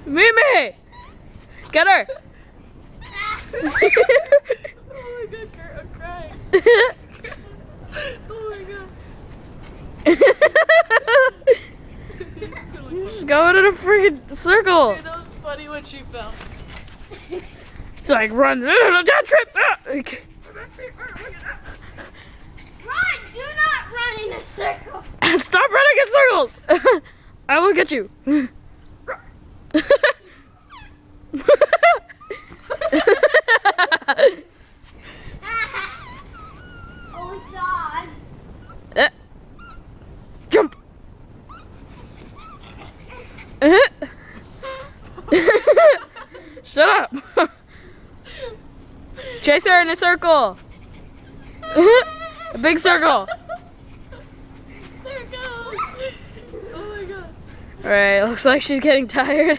Mimi! Get her! Oh my god, Kurt, I'm crying. Oh my god. She's going in a freaking circle. Dude, that was funny when she fell. It's like, run, death trip! Okay. Run! Do not run in a circle. Stop running in circles! I will get you. Oh, it's on. Jump! Shut up! Chase her in a circle! A big circle! There it goes. Oh my god. Alright, looks like she's getting tired.